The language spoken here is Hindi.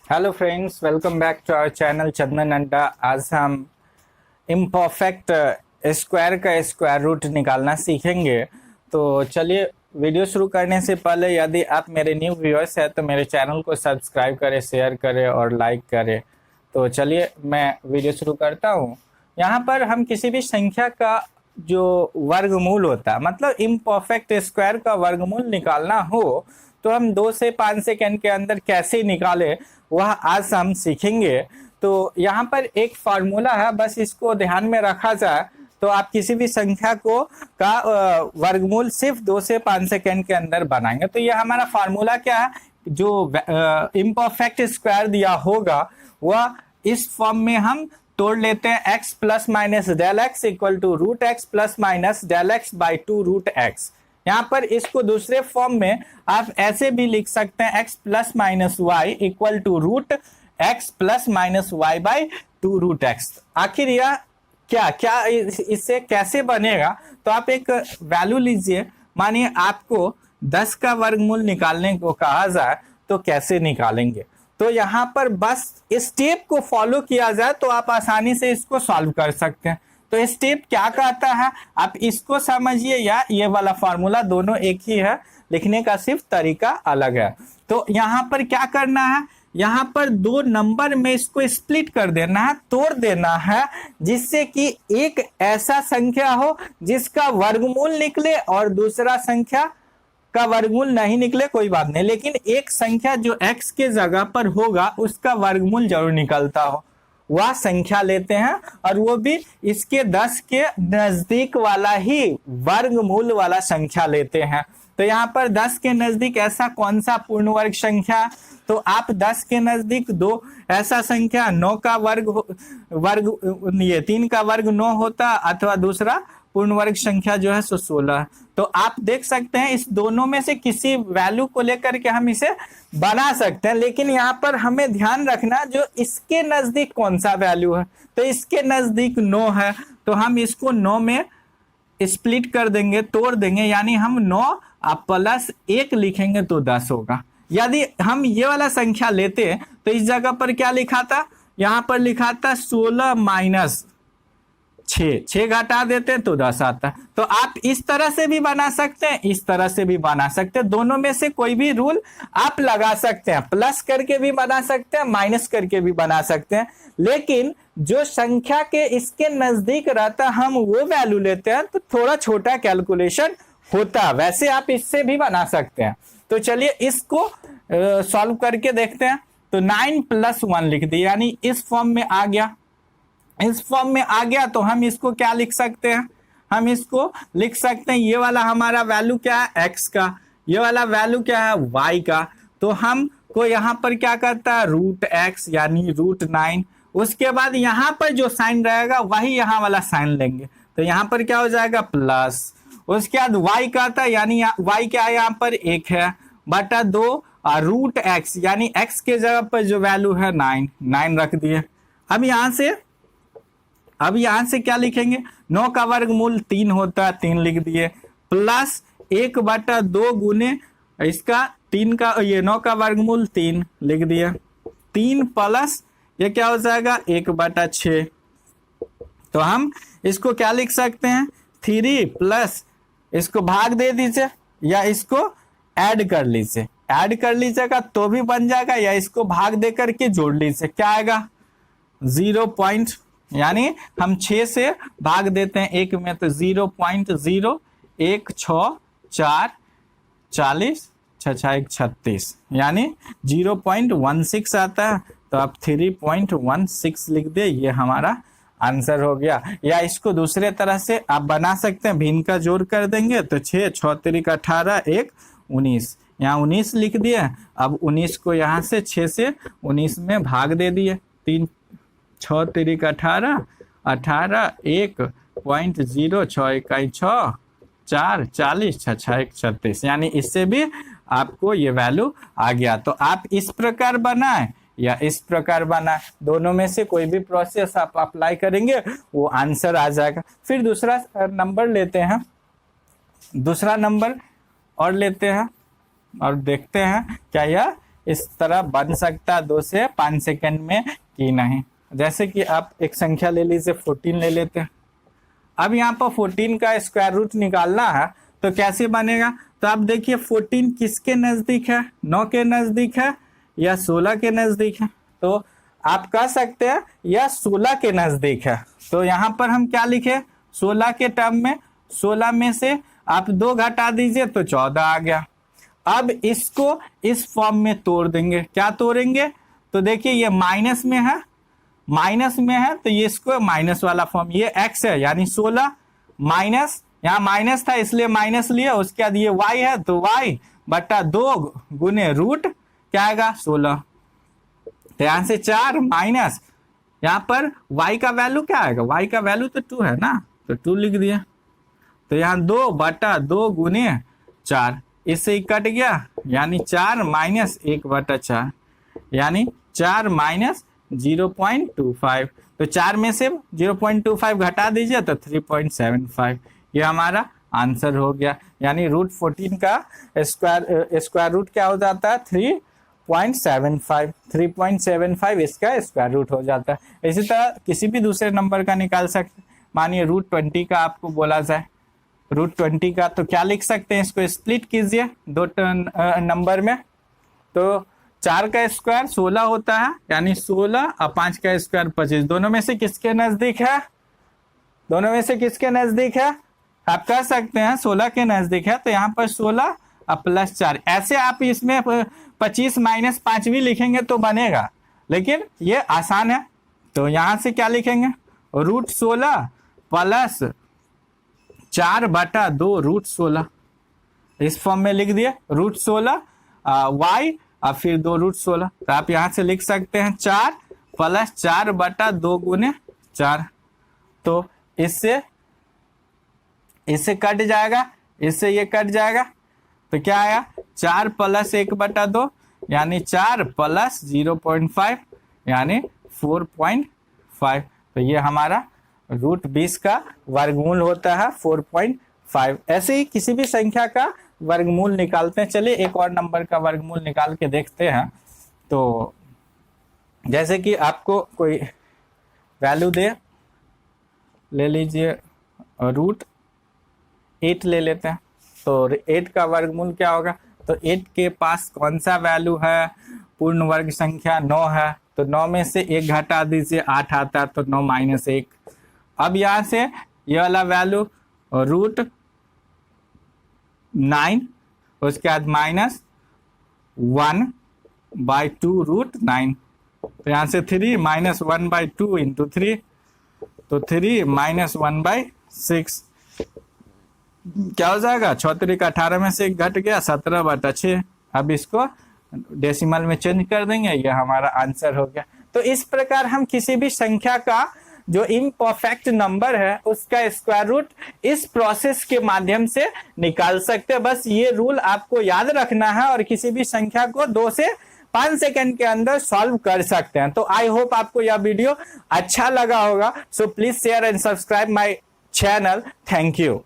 Hello friends, welcome back to our channel Chandan Adda. आज हम इम्परफेक्ट स्क्वायर का स्क्वायर रूट निकालना सीखेंगे। तो चलिए, वीडियो शुरू करने से पहले यदि आप मेरे न्यू व्यूअर्स हैं तो मेरे चैनल को सब्सक्राइब करें, शेयर करें और लाइक करें। तो चलिए मैं वीडियो शुरू करता हूँ। यहाँ पर हम किसी भी संख्या का जो वर्गमूल होता है, मतलब इम्परफेक्ट स्क्वायर का वर्गमूल निकालना हो तो हम 2 से 5 सेकेंड के अंदर कैसे निकाले वह आज हम सीखेंगे। तो यहाँ पर एक फार्मूला है, बस इसको ध्यान में रखा जाए तो आप किसी भी संख्या को का वर्गमूल सिर्फ 2 से 5 सेकेंड के अंदर बनाएंगे। तो ये हमारा फार्मूला क्या है, जो इम्परफेक्ट स्क्वायर दिया होगा वह इस फॉर्म में हम तोड़ लेते हैं। x plus minus del x equal to root x plus minus del x by 2 root x. यहाँ पर इसको दूसरे फॉर्म में आप ऐसे भी लिख सकते हैं, x plus minus y equal to root x plus minus y by 2 root x. आखिर यह क्या क्या इससे कैसे बनेगा, तो आप एक वैल्यू लीजिए। मानिए आपको 10 का वर्गमूल निकालने को कहा जाए तो कैसे निकालेंगे। तो यहाँ पर बस स्टेप को फॉलो किया जाए तो आप आसानी से इसको सॉल्व कर सकते हैं। तो स्टेप क्या कहता है आप इसको समझिए, या ये वाला फार्मूला दोनों एक ही है, लिखने का सिर्फ तरीका अलग है। तो यहाँ पर क्या करना है, यहाँ पर 2 नंबर में इसको स्प्लिट कर देना है, तोड़ देना है, जिससे कि एक ऐसा संख्या हो जिसका वर्गमूल निकले और दूसरा संख्या का वर्गमूल नहीं निकले, कोई बात नहीं, लेकिन एक संख्या जो x के जगह पर होगा उसका वर्गमूल जरूर निकलता हो, वह संख्या लेते हैं और वो भी इसके 10 के नजदीक वाला ही वर्गमूल वाला संख्या लेते हैं। तो यहाँ पर 10 के नजदीक ऐसा कौन सा पूर्ण वर्ग संख्या, तो आप 10 के नजदीक 2 ऐसा संख्या 9 का वर्ग ये 3 का वर्ग 9 होता, अथवा दूसरा पूर्ण वर्ग संख्या जो है सो 16। तो आप देख सकते हैं इस दोनों में से किसी वैल्यू को लेकर के हम इसे बना सकते हैं, लेकिन यहाँ पर हमें ध्यान रखना जो इसके नजदीक कौन सा वैल्यू है। तो इसके नजदीक 9 है तो हम इसको 9 में स्प्लिट कर देंगे, तोड़ देंगे, यानी हम 9 प्लस 1 लिखेंगे तो 10 होगा। यदि हम ये वाला संख्या लेते तो इस जगह पर क्या लिखा था, यहाँ पर लिखा था 16 माइनस 6 घटा देते हैं तो 10 आता है। तो आप इस तरह से भी बना सकते हैं, इस तरह से भी बना सकते हैं, दोनों में से कोई भी रूल आप लगा सकते हैं। प्लस करके भी बना सकते हैं, माइनस करके भी बना सकते हैं, लेकिन जो संख्या के इसके नजदीक रहता हम वो वैल्यू लेते हैं तो थोड़ा छोटा कैलकुलेशन होता। वैसे आप इससे भी बना सकते हैं। तो चलिए इसको सॉल्व करके देखते हैं। तो 9 प्लस 1 लिख दिए, यानी इस फॉर्म में आ गया। इस फॉर्म में आ गया तो हम इसको क्या लिख सकते हैं, हम इसको लिख सकते हैं, ये वाला हमारा वैल्यू क्या है x का, ये वाला वैल्यू क्या है y का। तो हम को यहाँ पर क्या करता है रूट x यानी रूट 9। उसके बाद यहाँ पर जो साइन रहेगा वही यहाँ वाला साइन लेंगे, तो यहाँ पर क्या हो जाएगा प्लस। उसके बाद y का था, यानी y क्या है यहाँ पर 1 है बटा 2 रूट x, यानी x के जगह पर जो वैल्यू है 9 रख दिए। अब यहाँ से क्या लिखेंगे, 9 का वर्गमूल 3 होता है, 3 लिख दिए, प्लस 1 बटा 2 गुने इसका 3 का, ये 9 का वर्गमूल 3 लिख दिए, 3 प्लस ये क्या हो जाएगा 1 बटा 6। तो हम इसको क्या लिख सकते हैं 3 प्लस इसको भाग दे दीजिए या इसको ऐड कर लीजिए, ऐड कर लीजिएगा तो भी बन जाएगा, या इसको भाग दे करके जोड़ लीजिए, क्या आएगा 0. यानी हम 6 से भाग देते हैं 1 में तो 0.0164 40 6 36, यानी 0.16 आता है। तो आप 3.16 लिख दे, ये हमारा आंसर हो गया। या इसको दूसरे तरह से आप बना सकते हैं, भिन्न का जोड़ कर देंगे तो 6 6 3 18 1 19, यहाँ 19 लिख दिए। अब 19 को यहाँ से 6 से 19 में भाग दे दिए, 3 6 3 18 18 1.0 6 1 6 4 40 6 6 1 36, यानी इससे भी आपको ये वैल्यू आ गया। तो आप इस प्रकार बनाए या इस प्रकार बनाए, दोनों में से कोई भी प्रोसेस आप अप्लाई करेंगे वो आंसर आ जाएगा। फिर दूसरा नंबर लेते हैं, दूसरा नंबर और लेते हैं और देखते हैं क्या यह इस तरह बन सकता है 2 से 5 सेकंड में कि नहीं। जैसे कि आप एक संख्या ले लीजिए 14 ले लेते हैं। अब यहाँ पर 14 का स्क्वायर रूट निकालना है तो कैसे बनेगा, तो आप देखिए 14 किसके नजदीक है, 9 के नजदीक है या 16 के नजदीक है। तो आप कह सकते हैं यह 16 के नजदीक है। तो यहाँ पर हम क्या लिखे, 16 के टर्म में 16 में से आप 2 घटा दीजिए तो 14 आ गया। अब इसको इस फॉर्म में तोड़ देंगे। क्या तोड़ेंगे, तो देखिए ये माइनस में है, माइनस में है तो ये इसको माइनस वाला फॉर्म, ये x है यानी 16 माइनस, यहाँ माइनस था इसलिए माइनस लिया, उसके बाद ये y है तो y बटा 2 गुने रूट क्या आएगा 16। तो यहाँ से 4 माइनस यहाँ पर y का वैल्यू क्या आएगा, y का वैल्यू तो 2 है ना, तो 2 लिख दिया। तो यहाँ 2 बटा 2 गुने 4, इससे ही कट गया यानी 4 माइनस 1 बटा 4 यानी 4 माइनस 0.25। तो 4 में से 0.25 घटा दीजिए तो 3.75। ये हमारा आंसर हो गया। यानी रूट 14 का स्क्वायर रूट क्या हो जाता है 3.75। 3.75 इसका स्क्वायर रूट हो जाता है। इसी तरह किसी भी दूसरे नंबर का निकाल सकते, मानिए रूट 20 का आपको बोला जाए, रूट 20 का तो क्या लिख सकते हैं, इसको स्प्लिट कीजिए 2 नंबर में। तो 4 का स्क्वायर 16 होता है यानी 16 और 5 का स्क्वायर 25। दोनों में से किसके नजदीक है, दोनों में से किसके नजदीक है, आप कह सकते हैं 16 के नजदीक है। तो यहाँ पर 16 और प्लस 4, ऐसे आप इसमें 25 माइनस 5 भी लिखेंगे तो बनेगा, लेकिन ये आसान है। तो यहाँ से क्या लिखेंगे, रूट 16 प्लस 4 बटा 2 रूट 16, इस फॉर्म में लिख दिए। रूट 16 y और फिर 2 रूट 16। तो आप यहाँ से लिख सकते हैं 4 प्लस 4 बटा 2 गुने 4। तो इससे कट जाएगा, इससे ये कट जाएगा तो क्या आया 4 प्लस 1 बटा 2 यानी 4 प्लस 0.5 यानी 4.5। तो ये हमारा रूट 20 का वर्गमूल होता है 4.5। ऐसे ही किसी भी संख्या का वर्गमूल निकालते हैं। चलिए एक और नंबर का वर्गमूल निकाल के देखते हैं। तो जैसे कि आपको कोई वैल्यू दे, ले लीजिए रूट 8 ले लेते हैं। तो 8 का वर्गमूल क्या होगा, तो 8 के पास कौन सा वैल्यू है, पूर्ण वर्ग संख्या 9 है। तो 9 में से 1 घटा दीजिए 8 आता है तो 9 माइनस 1। अब यहाँ से ये वाला वैल्यू रूट 9, उसके बाद माइनस 1/2 रूट 9। तो यहाँ से 3 माइनस 1/2 इंटू 3, तो 3 माइनस 1/6 क्या हो जाएगा, 6 का 18 में से 1 घट गया 17/6। अब इसको डेसिमल में चेंज कर देंगे, ये हमारा आंसर हो गया। तो इस प्रकार हम किसी भी संख्या का जो इम्परफेक्ट नंबर है उसका स्क्वायर रूट इस प्रोसेस के माध्यम से निकाल सकते हैं। बस ये रूल आपको याद रखना है और किसी भी संख्या को 2 से 5 सेकंड के अंदर सॉल्व कर सकते हैं। तो आई होप आपको यह वीडियो अच्छा लगा होगा। So please share and subscribe my channel. Thank you.